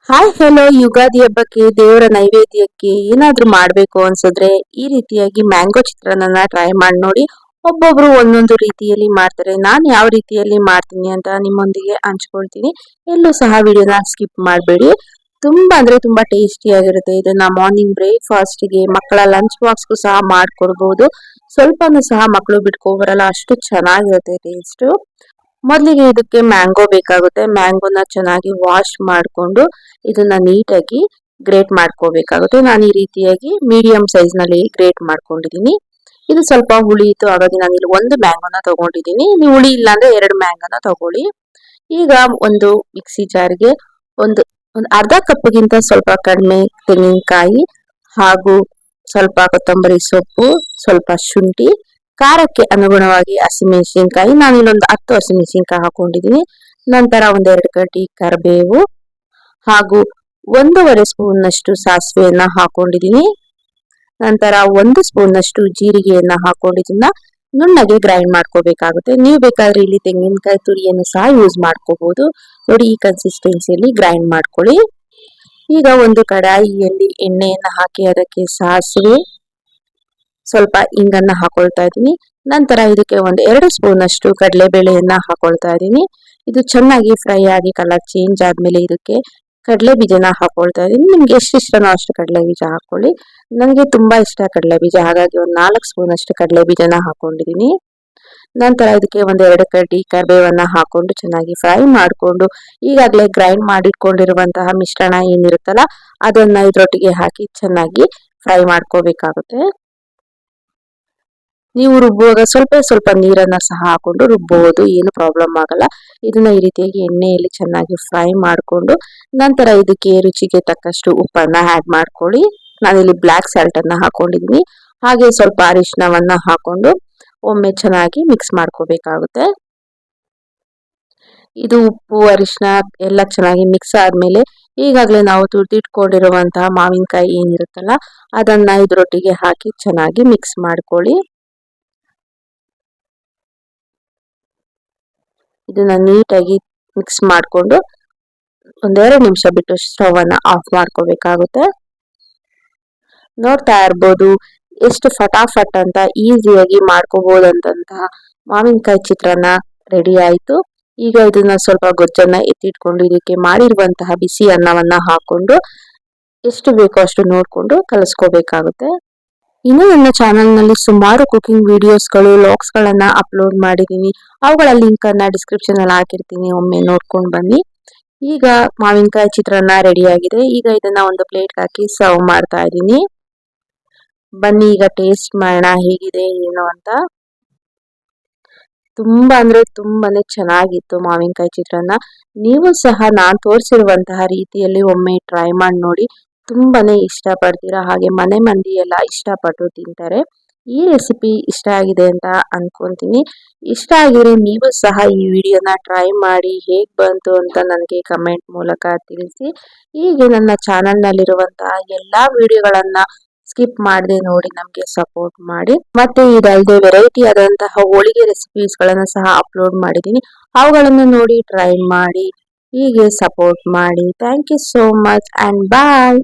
Hi hello Ugadi ಹಬ್ಬಕ್ಕೆ ದೇವರ ನೈವೇದ್ಯಕ್ಕೆ ಏನಾದ್ರೂ ಮಾಡ್ಬೇಕು ಅನ್ಸಿದ್ರೆ ಈ ರೀತಿಯಾಗಿ ಮ್ಯಾಂಗೋ ಚಿತ್ರಾನ್ನ ಟ್ರೈ ಮಾಡಿ ನೋಡಿ. ಒಬ್ಬೊಬ್ರು ಒಂದೊಂದು ರೀತಿಯಲ್ಲಿ ಮಾಡ್ತಾರೆ. ನಾನು ಯಾವ ರೀತಿಯಲ್ಲಿ ಮಾಡ್ತೀನಿ ಅಂತ ನಿಮ್ಮೊಂದಿಗೆ ಹಂಚ್ಕೊಳ್ತೀನಿ. ಎಲ್ಲೂ ಸಹ ವಿಡಿಯೋನ ಸ್ಕಿಪ್ ಮಾಡಬೇಡಿ. ತುಂಬಾ ಅಂದ್ರೆ ತುಂಬಾ ಟೇಸ್ಟಿ ಆಗಿರುತ್ತೆ. ಇದನ್ನ ಮಾರ್ನಿಂಗ್ ಬ್ರೇಕ್ಫಾಸ್ಟ್ಗೆ ಮಕ್ಕಳ ಲಂಚ್ ಬಾಕ್ಸ್ಗೂ ಸಹ ಮಾಡ್ಕೊಡ್ಬಹುದು. ಸ್ವಲ್ಪನೂ ಸಹ ಮಕ್ಕಳು ಬಿಟ್ಕೊಬರಲ್ಲ, ಅಷ್ಟು ಚೆನ್ನಾಗಿರುತ್ತೆ ಟೇಸ್ಟ್. ಮೊದಲಿಗೆ ಇದಕ್ಕೆ ಮ್ಯಾಂಗೋ ಬೇಕಾಗುತ್ತೆ. ಮ್ಯಾಂಗೋನ ಚೆನ್ನಾಗಿ ವಾಶ್ ಮಾಡಿಕೊಂಡು ಇದನ್ನ ನೀಟಾಗಿ ಗ್ರೇಟ್ ಮಾಡ್ಕೋಬೇಕಾಗುತ್ತೆ. ನಾನು ಈ ರೀತಿಯಾಗಿ ಮೀಡಿಯಂ ಸೈಜ್ ನಲ್ಲಿ ಗ್ರೇಟ್ ಮಾಡ್ಕೊಂಡಿದ್ದೀನಿ. ಇದು ಸ್ವಲ್ಪ ಹುಳಿ ಇತ್ತು, ಹಾಗಾಗಿ ನಾನು ಇಲ್ಲಿ ಒಂದು ಮ್ಯಾಂಗೋನ ತಗೊಂಡಿದ್ದೀನಿ. ನೀವು ಹುಳಿ ಇಲ್ಲ ಅಂದ್ರೆ ಎರಡು ಮ್ಯಾಂಗೋನ ತಗೊಳ್ಳಿ. ಈಗ ಒಂದು ಮಿಕ್ಸಿ ಜಾರ್ಗೆ ಒಂದು ಒಂದು ಅರ್ಧ ಕಪ್ಗಿಂತ ಸ್ವಲ್ಪ ಕಡಿಮೆ ತೆಂಗಿನಕಾಯಿ ಹಾಗೂ ಸ್ವಲ್ಪ ಕೊತ್ತಂಬರಿ ಸೊಪ್ಪು, ಸ್ವಲ್ಪ ಶುಂಠಿ, ಖಾರಕ್ಕೆ ಅನುಗುಣವಾಗಿ ಹಸಿಮೆಣಸಿನಕಾಯಿ, ನಾನು ಇಲ್ಲೊಂದು 10 ಹಸಿಮೆಣಸಿನಕಾಯಿ ಹಾಕೊಂಡಿದ್ದೀನಿ. ನಂತರ ಒಂದೆರಡು ಕಡ್ಡಿ ಕರಿಬೇವು ಹಾಗೂ 1.5 ಸ್ಪೂನ್ನಷ್ಟು ಸಾಸಿವೆಯನ್ನ ಹಾಕೊಂಡಿದ್ದೀನಿ. ನಂತರ 1 ಸ್ಪೂನ್ನಷ್ಟು ಜೀರಿಗೆಯನ್ನ ಹಾಕೊಂಡಿದ್ದನ್ನ ನುಣ್ಣಗೆ ಗ್ರೈಂಡ್ ಮಾಡ್ಕೋಬೇಕಾಗುತ್ತೆ. ನೀವು ಬೇಕಾದ್ರೆ ಇಲ್ಲಿ ತೆಂಗಿನಕಾಯಿ ತುರಿಯನ್ನು ಸಹ ಯೂಸ್ ಮಾಡ್ಕೋಬಹುದು. ನೋಡಿ, ಈ ಕನ್ಸಿಸ್ಟೆನ್ಸಿಯಲ್ಲಿ ಗ್ರೈಂಡ್ ಮಾಡ್ಕೊಳ್ಳಿ. ಈಗ ಒಂದು ಕಡಾಯಿಯಲ್ಲಿ ಎಣ್ಣೆಯನ್ನ ಹಾಕಿ ಅದಕ್ಕೆ ಸಾಸಿವೆ, ಸ್ವಲ್ಪ ಇಂಗನ್ನ ಹಾಕೊಳ್ತಾ ಇದ್ದೀನಿ. ನಂತರ ಇದಕ್ಕೆ ಒಂದು 2 ಸ್ಪೂನ್ ಕಡಲೆಬೇಳೆಯನ್ನ ಹಾಕೊಳ್ತಾ ಇದ್ದೀನಿ. ಇದು ಚೆನ್ನಾಗಿ ಫ್ರೈ ಆಗಿ ಕಲರ್ ಚೇಂಜ್ ಆದ್ಮೇಲೆ ಇದಕ್ಕೆ ಕಡಲೆ ಬೀಜನ ಹಾಕೊಳ್ತಾ ಇದ್ದೀನಿ. ನಿಮ್ಗೆ ಎಷ್ಟು ಇಷ್ಟನೋ ಅಷ್ಟು ಕಡಲೆ ಬೀಜ ಹಾಕೊಳ್ಳಿ. ನನಗೆ ತುಂಬಾ ಇಷ್ಟ ಕಡಲೆ ಬೀಜ, ಹಾಗಾಗಿ ಒಂದು 4 ಸ್ಪೂನ್ ಕಡಲೆ ಬೀಜನ ಹಾಕೊಂಡಿದ್ದೀನಿ. ನಂತರ ಇದಕ್ಕೆ ಒಂದು 2 ಕಡ್ಡಿ ಕರಿಬೇವನ್ನ ಹಾಕೊಂಡು ಚೆನ್ನಾಗಿ ಫ್ರೈ ಮಾಡಿಕೊಂಡು ಈಗಾಗಲೇ ಗ್ರೈಂಡ್ ಮಾಡಿಟ್ಕೊಂಡಿರುವಂತಹ ಮಿಶ್ರಣ ಏನಿರುತ್ತಲ್ಲ ಅದನ್ನ ಇದ್ರೊಟ್ಟಿಗೆ ಹಾಕಿ ಚೆನ್ನಾಗಿ ಫ್ರೈ ಮಾಡ್ಕೋಬೇಕಾಗುತ್ತೆ. ನೀವು ರುಬ್ಬುವಾಗ ಸ್ವಲ್ಪ ಸ್ವಲ್ಪ ನೀರನ್ನ ಸಹ ಹಾಕೊಂಡು ರುಬ್ಬಬಹುದು, ಏನು ಪ್ರಾಬ್ಲಮ್ ಆಗಲ್ಲ. ಇದನ್ನ ಈ ರೀತಿಯಾಗಿ ಎಣ್ಣೆಯಲ್ಲಿ ಚೆನ್ನಾಗಿ ಫ್ರೈ ಮಾಡಿಕೊಂಡು ನಂತರ ಇದಕ್ಕೆ ರುಚಿಗೆ ತಕ್ಕಷ್ಟು ಉಪ್ಪನ್ನ ಆಡ್ ಮಾಡ್ಕೊಳ್ಳಿ. ನಾನಿಲ್ಲಿ ಬ್ಲ್ಯಾಕ್ ಸಾಲ್ಟ್ ಅನ್ನ ಹಾಕೊಂಡಿದ್ದೀನಿ. ಹಾಗೆ ಸ್ವಲ್ಪ ಅರಿಶಿನವನ್ನ ಹಾಕೊಂಡು ಒಮ್ಮೆ ಚೆನ್ನಾಗಿ ಮಿಕ್ಸ್ ಮಾಡ್ಕೋಬೇಕಾಗುತ್ತೆ. ಇದು ಉಪ್ಪು ಅರಿಶಿನ ಎಲ್ಲ ಚೆನ್ನಾಗಿ ಮಿಕ್ಸ್ ಆದ್ಮೇಲೆ ಈಗಾಗಲೇ ನಾವು ತುರಿದಿಟ್ಕೊಂಡಿರುವಂತಹ ಮಾವಿನಕಾಯಿ ಏನಿರುತ್ತಲ್ಲ ಅದನ್ನ ಇದ್ರೊಟ್ಟಿಗೆ ಹಾಕಿ ಚೆನ್ನಾಗಿ ಮಿಕ್ಸ್ ಮಾಡ್ಕೊಳ್ಳಿ. ಇದನ್ನ ನೀಟಾಗಿ ಮಿಕ್ಸ್ ಮಾಡಿಕೊಂಡು ಒಂದೆರಡು ನಿಮಿಷ ಬಿಟ್ಟು ಸ್ಟವ್ ಅನ್ನ ಆಫ್ ಮಾಡ್ಕೋಬೇಕಾಗುತ್ತೆ. ನೋಡ್ತಾ ಇರ್ಬೋದು ಎಷ್ಟು ಫಟಾಫಟ್ ಅಂತ ಈಸಿಯಾಗಿ ಮಾಡ್ಕೋಬಹುದಂತಹ ಮಾವಿನಕಾಯಿ ಚಿತ್ರಾನ್ನ ರೆಡಿ ಆಯ್ತು. ಈಗ ಇದನ್ನ ಸ್ವಲ್ಪ ಗೊಜ್ಜನ್ನ ಎತ್ತಿಟ್ಕೊಂಡು ಇದಕ್ಕೆ ಮಾಡಿರುವಂತಹ ಬಿಸಿ ಅನ್ನವನ್ನ ಹಾಕೊಂಡು ಎಷ್ಟು ಬೇಕೋ ಅಷ್ಟು ನೋಡ್ಕೊಂಡು ಕಲಿಸ್ಕೋಬೇಕಾಗುತ್ತೆ. ಇನ್ನು ನನ್ನ ಚಾನೆಲ್ ನಲ್ಲಿ ಸುಮಾರು ಕುಕಿಂಗ್ ವಿಡಿಯೋಸ್ಗಳು ಲಾಗ್ಸ್ ಗಳನ್ನ ಅಪ್ಲೋಡ್ ಮಾಡಿದೀನಿ. ಅವುಗಳ ಲಿಂಕ್ ಅನ್ನ ಡಿಸ್ಕ್ರಿಪ್ಷನ್ ಅಲ್ಲಿ ಹಾಕಿರ್ತೀನಿ, ಒಮ್ಮೆ ನೋಡ್ಕೊಂಡು ಬನ್ನಿ. ಈಗ ಮಾವಿನಕಾಯಿ ಚಿತ್ರಾನ್ನ ರೆಡಿ ಆಗಿದೆ. ಈಗ ಇದನ್ನ ಒಂದು ಪ್ಲೇಟ್ ಹಾಕಿ ಸರ್ವ್ ಮಾಡ್ತಾ ಇದ್ದೀನಿ. ಬನ್ನಿ ಈಗ ಟೇಸ್ಟ್ ಮಾಡೋಣ ಹೇಗಿದೆ ಏನು ಅಂತ. ತುಂಬಾ ಅಂದ್ರೆ ತುಂಬಾನೇ ಚೆನ್ನಾಗಿತ್ತು ಮಾವಿನಕಾಯಿ ಚಿತ್ರಾನ್ನ. ನೀವು ಸಹ ನಾನು ತೋರಿಸಿರುವಂತಹ ರೀತಿಯಲ್ಲಿ ಒಮ್ಮೆ ಟ್ರೈ ಮಾಡಿ ನೋಡಿ, ತುಂಬಾನೇ ಇಷ್ಟ ಪಡ್ತೀರಾ. ಹಾಗೆ ಮನೆ ಮಂದಿ ಎಲ್ಲ ಇಷ್ಟಪಟ್ಟು ತಿಂತಾರೆ. ಈ ರೆಸಿಪಿ ಇಷ್ಟ ಆಗಿದೆ ಅಂತ ಅನ್ಕೊಂತೀನಿ. ಇಷ್ಟ ಆಗಿದ್ರೆ ನೀವು ಸಹ ಈ ವಿಡಿಯೋನ ಟ್ರೈ ಮಾಡಿ ಹೇಗ್ ಬಂತು ಅಂತ ನನಗೆ ಕಮೆಂಟ್ ಮೂಲಕ ತಿಳಿಸಿ. ಹೀಗೆ ನನ್ನ ಚಾನೆಲ್ ನಲ್ಲಿರುವಂತಹ ಎಲ್ಲಾ ವಿಡಿಯೋಗಳನ್ನ ಸ್ಕಿಪ್ ಮಾಡದೆ ನೋಡಿ ನಮ್ಗೆ ಸಪೋರ್ಟ್ ಮಾಡಿ. ಮತ್ತೆ ಇದಲ್ಲದೆ ವೆರೈಟಿ ಆದಂತಹ ಹೋಳಿಗೆ ರೆಸಿಪೀಸ್ ಗಳನ್ನ ಸಹ ಅಪ್ಲೋಡ್ ಮಾಡಿದ್ದೀನಿ, ಅವುಗಳನ್ನು ನೋಡಿ ಟ್ರೈ ಮಾಡಿ. ಹೀಗೆ ಸಪೋರ್ಟ್ ಮಾಡಿ. Thank you so much and bye.